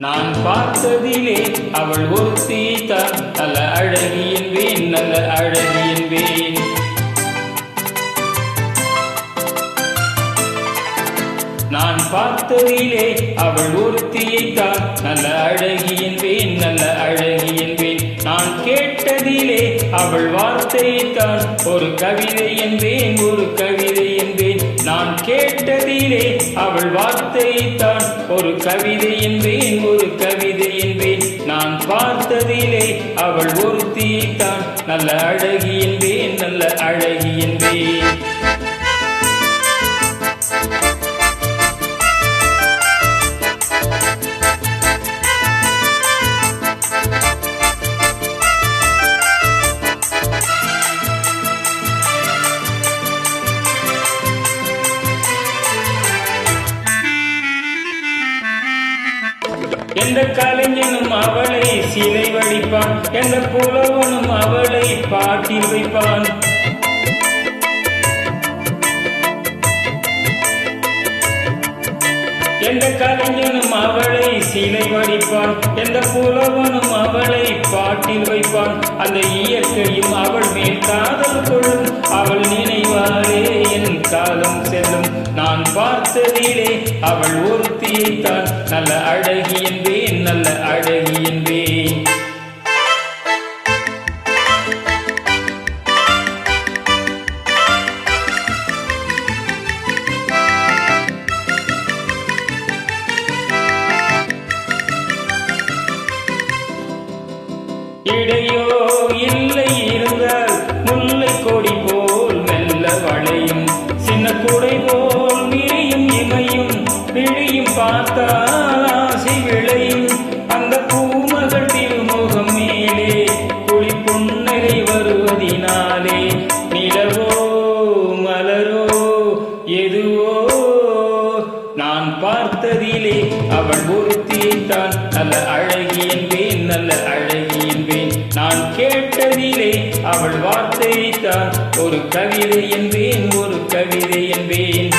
நான் பார்த்ததிலே அவள் ஒருத்தியைத்தான் நல்ல அழகி என்பேன், நல்ல அழகி என்பேன். நான் பார்த்ததிலே அவள் ஒருத்தியைத்தான் நல்ல அழகி என்பேன், நல்ல அழகி என்பேன். நான் கேட்டதிலே அவள் வார்த்தையைத்தான் ஒரு கவிதை என்பேன், ஒரு கவிதை என்பேன். நான் கேட்டதிலே அவள் வார்த்தையைத்தான் ஒரு கவிதை என்பேன், ஒரு கவிதை என்பேன். நான் பார்த்ததிலே அவள் ஒருத்தியைத்தான் நல்ல அழகி என்பேன், நல்ல அழகி என்பேன். எந்த கலைஞனும் அவளை சிலை வடிப்பான், எந்த புலவனும் அவளை பாட்டில் வைப்பான். எந்த கலைஞனும் அவளை சிலை வடிப்பான், எந்த புலவனும் அவளை பாட்டில் வைப்பான். அந்த இயற்கையும் அவள் மேல் காதல் கொள்ளும், அவள் நினைவாரே என் காலம் செல்லும். நான் பார்த்ததிலே அவள் ஒருத்தியைத்தான் நல்ல அழகி என்பேன், நல்ல அழகி என்பேன். இடையோ இல்லை இருந்தால் முல்லை கொடி போல் மெல்ல வளையும், சின்ன குடை போல் விரியும் இமையும், விழியும் பார்த்தால் ஆசை விளையும். அந்த பூமகள் திருமுகம் மேலே குழி புன்னகை வருவதினாலே நிலவோ மலரோ எதுவோ நான் பார்த்ததிலே அவள் ஒருத்தியைத்தான் நல்ல அழகி என்பேன், நல்ல அழகி என்பேன். நான் கேட்டதிலே அவள் வார்த்தையைத்தான் ஒரு கவிதை என்பேன், ஒரு கவிதை என்பேன்.